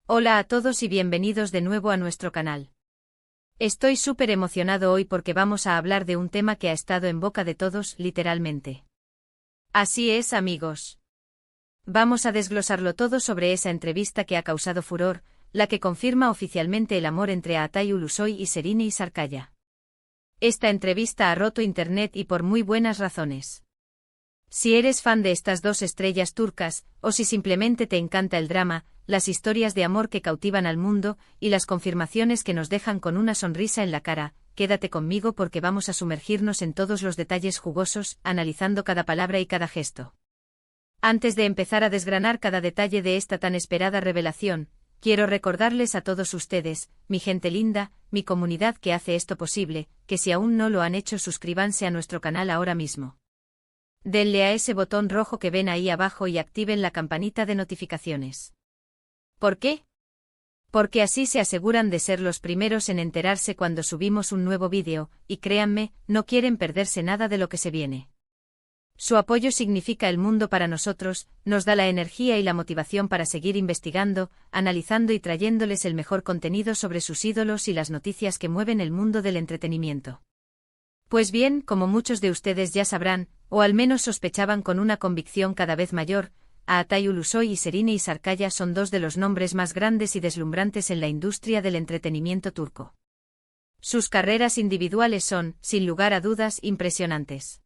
Hola a todos y bienvenidos de nuevo a nuestro canal. Estoy súper emocionado hoy porque vamos a hablar de un tema que ha estado en boca de todos, literalmente. Así es, amigos. Vamos a desglosarlo todo sobre esa entrevista que ha causado furor, la que confirma oficialmente el amor entre Altay Ulusoy y Serine Sarıkaya. Esta entrevista ha roto internet y por muy buenas razones. Si eres fan de estas dos estrellas turcas, o si simplemente te encanta el drama, las historias de amor que cautivan al mundo, y las confirmaciones que nos dejan con una sonrisa en la cara, quédate conmigo porque vamos a sumergirnos en todos los detalles jugosos, analizando cada palabra y cada gesto. Antes de empezar a desgranar cada detalle de esta tan esperada revelación, quiero recordarles a todos ustedes, mi gente linda, mi comunidad que hace esto posible, que si aún no lo han hecho suscríbanse a nuestro canal ahora mismo. Denle a ese botón rojo que ven ahí abajo y activen la campanita de notificaciones. ¿Por qué? Porque así se aseguran de ser los primeros en enterarse cuando subimos un nuevo vídeo, y créanme, no quieren perderse nada de lo que se viene. Su apoyo significa el mundo para nosotros, nos da la energía y la motivación para seguir investigando, analizando y trayéndoles el mejor contenido sobre sus ídolos y las noticias que mueven el mundo del entretenimiento. Pues bien, como muchos de ustedes ya sabrán, o al menos sospechaban con una convicción cada vez mayor, Altay Ulusoy y Serine Sarıkaya son dos de los nombres más grandes y deslumbrantes en la industria del entretenimiento turco. Sus carreras individuales son, sin lugar a dudas, impresionantes.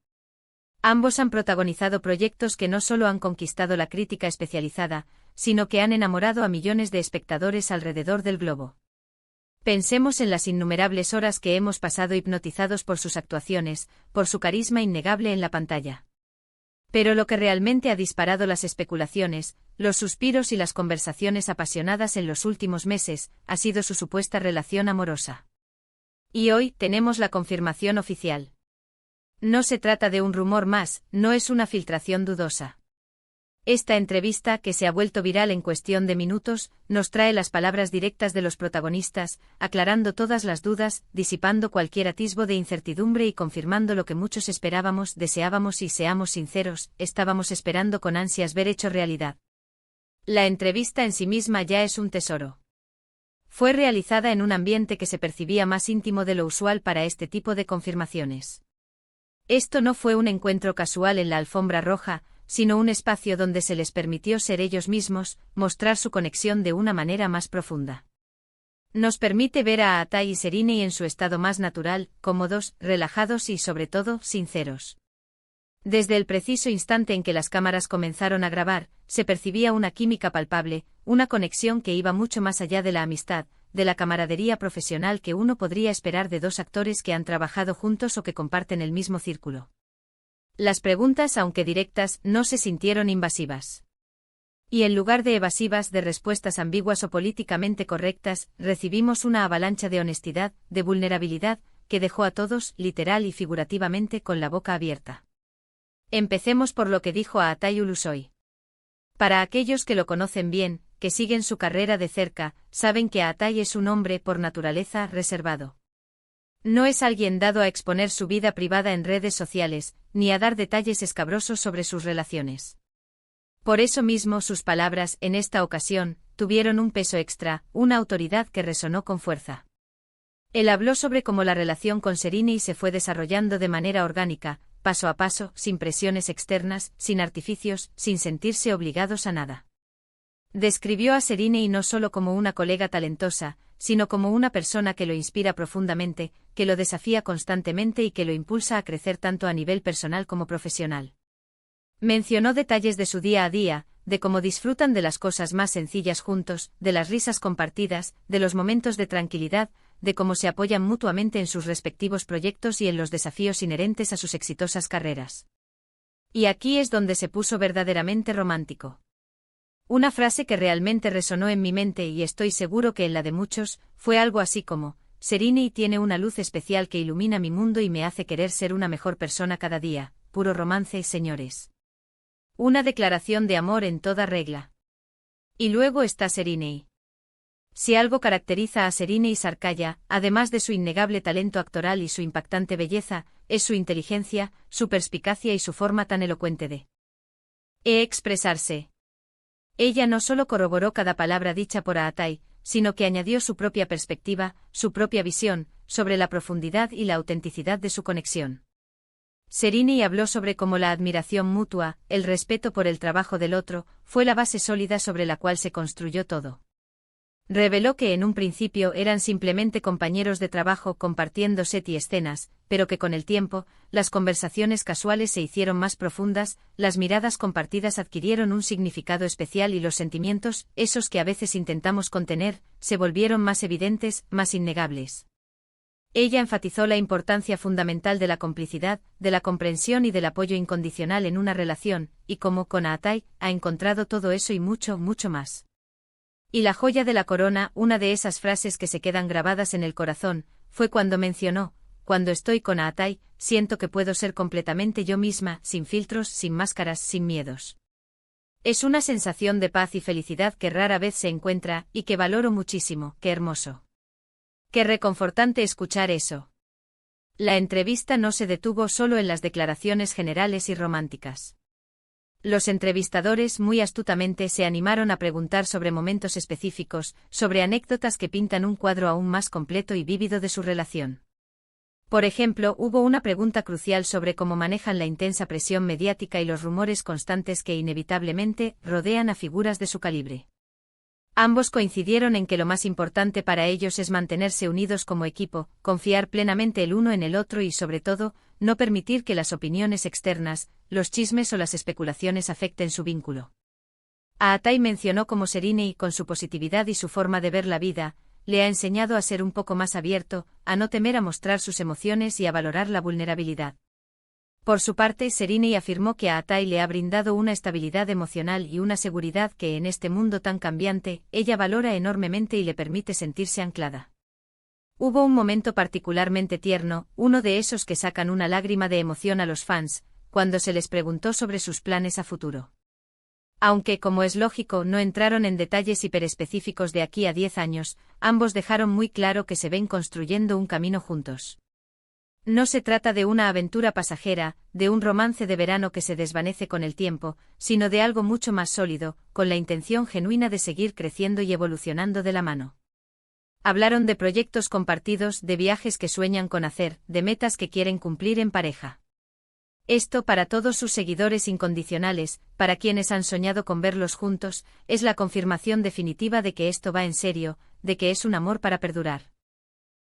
Ambos han protagonizado proyectos que no solo han conquistado la crítica especializada, sino que han enamorado a millones de espectadores alrededor del globo. Pensemos en las innumerables horas que hemos pasado hipnotizados por sus actuaciones, por su carisma innegable en la pantalla. Pero lo que realmente ha disparado las especulaciones, los suspiros y las conversaciones apasionadas en los últimos meses, ha sido su supuesta relación amorosa. Y hoy tenemos la confirmación oficial. No se trata de un rumor más, no es una filtración dudosa. Esta entrevista, que se ha vuelto viral en cuestión de minutos, nos trae las palabras directas de los protagonistas, aclarando todas las dudas, disipando cualquier atisbo de incertidumbre y confirmando lo que muchos esperábamos, deseábamos y seamos sinceros, estábamos esperando con ansias ver hecho realidad. La entrevista en sí misma ya es un tesoro. Fue realizada en un ambiente que se percibía más íntimo de lo usual para este tipo de confirmaciones. Esto no fue un encuentro casual en la alfombra roja, sino un espacio donde se les permitió ser ellos mismos, mostrar su conexión de una manera más profunda. Nos permite ver a Altay y Serine en su estado más natural, cómodos, relajados y sobre todo, sinceros. Desde el preciso instante en que las cámaras comenzaron a grabar, se percibía una química palpable, una conexión que iba mucho más allá de la amistad, de la camaradería profesional que uno podría esperar de dos actores que han trabajado juntos o que comparten el mismo círculo. Las preguntas, aunque directas, no se sintieron invasivas. Y en lugar de evasivas, de respuestas ambiguas o políticamente correctas, recibimos una avalancha de honestidad, de vulnerabilidad, que dejó a todos, literal y figurativamente, con la boca abierta. Empecemos por lo que dijo a Altay Ulusoy. Para aquellos que lo conocen bien, que siguen su carrera de cerca, saben que Altay es un hombre por naturaleza reservado. No es alguien dado a exponer su vida privada en redes sociales, ni a dar detalles escabrosos sobre sus relaciones. Por eso mismo sus palabras, en esta ocasión, tuvieron un peso extra, una autoridad que resonó con fuerza. Él habló sobre cómo la relación con Serine se fue desarrollando de manera orgánica, paso a paso, sin presiones externas, sin artificios, sin sentirse obligados a nada. Describió a Serine no solo como una colega talentosa, sino como una persona que lo inspira profundamente, que lo desafía constantemente y que lo impulsa a crecer tanto a nivel personal como profesional. Mencionó detalles de su día a día, de cómo disfrutan de las cosas más sencillas juntos, de las risas compartidas, de los momentos de tranquilidad, de cómo se apoyan mutuamente en sus respectivos proyectos y en los desafíos inherentes a sus exitosas carreras. Y aquí es donde se puso verdaderamente romántico. Una frase que realmente resonó en mi mente y estoy seguro que en la de muchos, fue algo así como, Serine tiene una luz especial que ilumina mi mundo y me hace querer ser una mejor persona cada día, puro romance, señores. Una declaración de amor en toda regla. Y luego está Serine. Si algo caracteriza a Serine Sarıkaya, además de su innegable talento actoral y su impactante belleza, es su inteligencia, su perspicacia y su forma tan elocuente de expresarse. Ella no solo corroboró cada palabra dicha por Aatai, sino que añadió su propia perspectiva, su propia visión, sobre la profundidad y la autenticidad de su conexión. Serini habló sobre cómo la admiración mutua, el respeto por el trabajo del otro, fue la base sólida sobre la cual se construyó todo. Reveló que en un principio eran simplemente compañeros de trabajo compartiendo set y escenas, pero que con el tiempo, las conversaciones casuales se hicieron más profundas, las miradas compartidas adquirieron un significado especial y los sentimientos, esos que a veces intentamos contener, se volvieron más evidentes, más innegables. Ella enfatizó la importancia fundamental de la complicidad, de la comprensión y del apoyo incondicional en una relación, y cómo con Aatai ha encontrado todo eso y mucho, mucho más. Y la joya de la corona, una de esas frases que se quedan grabadas en el corazón, fue cuando mencionó: cuando estoy con Aatai, siento que puedo ser completamente yo misma, sin filtros, sin máscaras, sin miedos. Es una sensación de paz y felicidad que rara vez se encuentra, y que valoro muchísimo. ¡Qué hermoso! ¡Qué reconfortante escuchar eso! La entrevista no se detuvo solo en las declaraciones generales y románticas. Los entrevistadores muy astutamente se animaron a preguntar sobre momentos específicos, sobre anécdotas que pintan un cuadro aún más completo y vívido de su relación. Por ejemplo, hubo una pregunta crucial sobre cómo manejan la intensa presión mediática y los rumores constantes que inevitablemente rodean a figuras de su calibre. Ambos coincidieron en que lo más importante para ellos es mantenerse unidos como equipo, confiar plenamente el uno en el otro y, sobre todo, no permitir que las opiniones externas, los chismes o las especulaciones afecten su vínculo. Aatai mencionó cómo Serini, con su positividad y su forma de ver la vida, le ha enseñado a ser un poco más abierto, a no temer a mostrar sus emociones y a valorar la vulnerabilidad. Por su parte, Serini afirmó que Aatai le ha brindado una estabilidad emocional y una seguridad que en este mundo tan cambiante, ella valora enormemente y le permite sentirse anclada. Hubo un momento particularmente tierno, uno de esos que sacan una lágrima de emoción a los fans, cuando se les preguntó sobre sus planes a futuro. Aunque, como es lógico, no entraron en detalles hiperespecíficos de aquí a 10 años, ambos dejaron muy claro que se ven construyendo un camino juntos. No se trata de una aventura pasajera, de un romance de verano que se desvanece con el tiempo, sino de algo mucho más sólido, con la intención genuina de seguir creciendo y evolucionando de la mano. Hablaron de proyectos compartidos, de viajes que sueñan con hacer, de metas que quieren cumplir en pareja. Esto, para todos sus seguidores incondicionales, para quienes han soñado con verlos juntos, es la confirmación definitiva de que esto va en serio, de que es un amor para perdurar.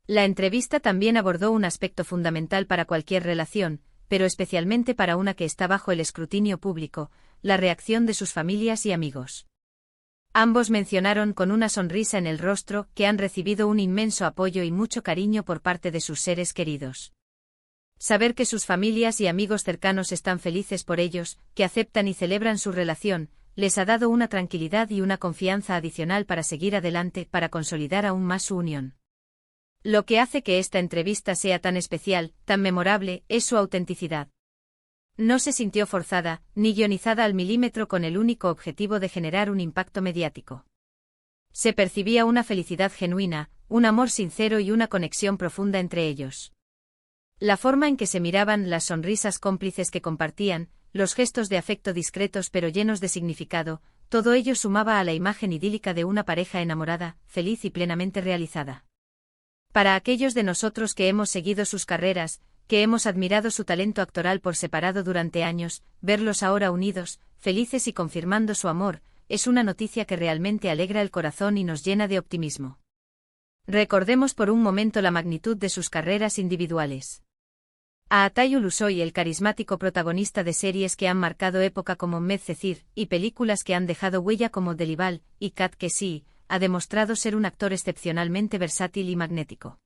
La entrevista también abordó un aspecto fundamental para cualquier relación, pero especialmente para una que está bajo el escrutinio público: la reacción de sus familias y amigos. Ambos mencionaron con una sonrisa en el rostro que han recibido un inmenso apoyo y mucho cariño por parte de sus seres queridos. Saber que sus familias y amigos cercanos están felices por ellos, que aceptan y celebran su relación, les ha dado una tranquilidad y una confianza adicional para seguir adelante, para consolidar aún más su unión. Lo que hace que esta entrevista sea tan especial, tan memorable, es su autenticidad. No se sintió forzada, ni guionizada al milímetro con el único objetivo de generar un impacto mediático. Se percibía una felicidad genuina, un amor sincero y una conexión profunda entre ellos. La forma en que se miraban, las sonrisas cómplices que compartían, los gestos de afecto discretos pero llenos de significado, todo ello sumaba a la imagen idílica de una pareja enamorada, feliz y plenamente realizada. Para aquellos de nosotros que hemos seguido sus carreras, que hemos admirado su talento actoral por separado durante años, verlos ahora unidos, felices y confirmando su amor, es una noticia que realmente alegra el corazón y nos llena de optimismo. Recordemos por un momento la magnitud de sus carreras individuales. Aatai Ulusoy, el carismático protagonista de series que han marcado época como Medcezir, y películas que han dejado huella como Delival y Cat Kesey, ha demostrado ser un actor excepcionalmente versátil y magnético.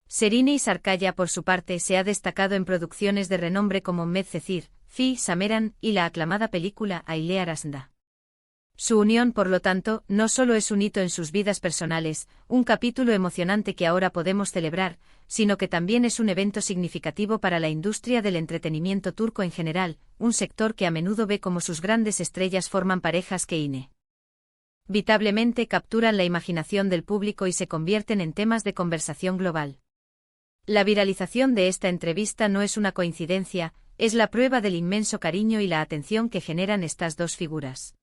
Serini Sarkaya, por su parte, se ha destacado en producciones de renombre como Medcezir, Fi Sameran y la aclamada película Aile Arasnda. Su unión, por lo tanto, no solo es un hito en sus vidas personales, un capítulo emocionante que ahora podemos celebrar, sino que también es un evento significativo para la industria del entretenimiento turco en general, un sector que a menudo ve cómo sus grandes estrellas forman parejas que inevitablemente capturan la imaginación del público y se convierten en temas de conversación global. La viralización de esta entrevista no es una coincidencia, es la prueba del inmenso cariño y la atención que generan estas dos figuras.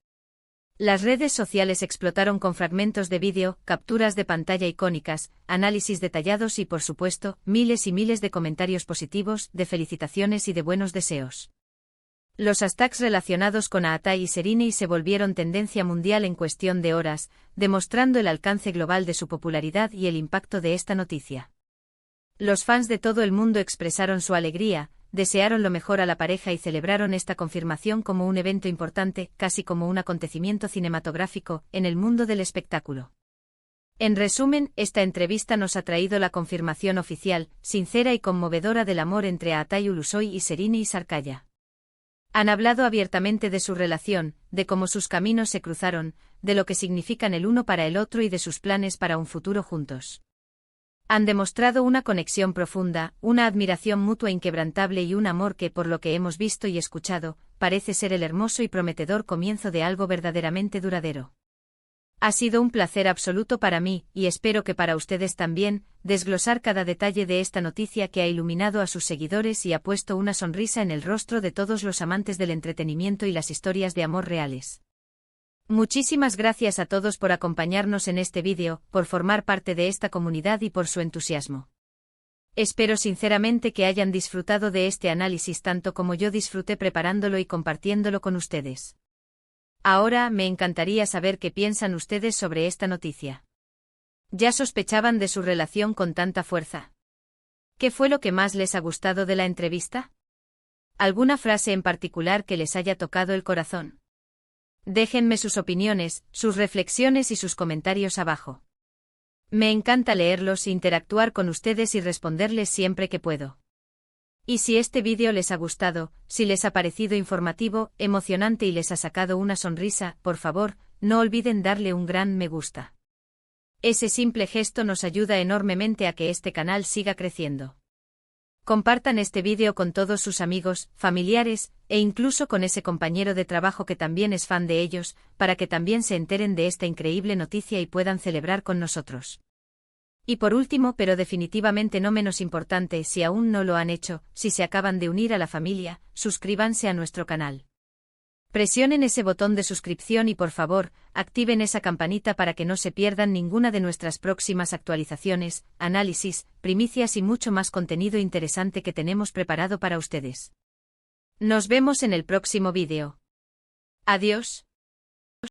Las redes sociales explotaron con fragmentos de vídeo, capturas de pantalla icónicas, análisis detallados y, por supuesto, miles y miles de comentarios positivos, de felicitaciones y de buenos deseos. Los hashtags relacionados con Aatai y Sereni se volvieron tendencia mundial en cuestión de horas, demostrando el alcance global de su popularidad y el impacto de esta noticia. Los fans de todo el mundo expresaron su alegría, desearon lo mejor a la pareja y celebraron esta confirmación como un evento importante, casi como un acontecimiento cinematográfico, en el mundo del espectáculo. En resumen, esta entrevista nos ha traído la confirmación oficial, sincera y conmovedora del amor entre Aatai Ulusoy y Sereni Sarkaya. Han hablado abiertamente de su relación, de cómo sus caminos se cruzaron, de lo que significan el uno para el otro y de sus planes para un futuro juntos. Han demostrado una conexión profunda, una admiración mutua inquebrantable y un amor que, por lo que hemos visto y escuchado, parece ser el hermoso y prometedor comienzo de algo verdaderamente duradero. Ha sido un placer absoluto para mí, y espero que para ustedes también, desglosar cada detalle de esta noticia que ha iluminado a sus seguidores y ha puesto una sonrisa en el rostro de todos los amantes del entretenimiento y las historias de amor reales. Muchísimas gracias a todos por acompañarnos en este vídeo, por formar parte de esta comunidad y por su entusiasmo. Espero sinceramente que hayan disfrutado de este análisis tanto como yo disfruté preparándolo y compartiéndolo con ustedes. Ahora me encantaría saber qué piensan ustedes sobre esta noticia. ¿Ya sospechaban de su relación con tanta fuerza? ¿Qué fue lo que más les ha gustado de la entrevista? ¿Alguna frase en particular que les haya tocado el corazón? Déjenme sus opiniones, sus reflexiones y sus comentarios abajo. Me encanta leerlos, interactuar con ustedes y responderles siempre que puedo. Y si este vídeo les ha gustado, si les ha parecido informativo, emocionante y les ha sacado una sonrisa, por favor, no olviden darle un gran me gusta. Ese simple gesto nos ayuda enormemente a que este canal siga creciendo. Compartan este vídeo con todos sus amigos, familiares, e incluso con ese compañero de trabajo que también es fan de ellos, para que también se enteren de esta increíble noticia y puedan celebrar con nosotros. Y por último, pero definitivamente no menos importante, si aún no lo han hecho, si se acaban de unir a la familia, suscríbanse a nuestro canal. Presionen ese botón de suscripción y por favor, activen esa campanita para que no se pierdan ninguna de nuestras próximas actualizaciones, análisis, primicias y mucho más contenido interesante que tenemos preparado para ustedes. Nos vemos en el próximo vídeo. Adiós.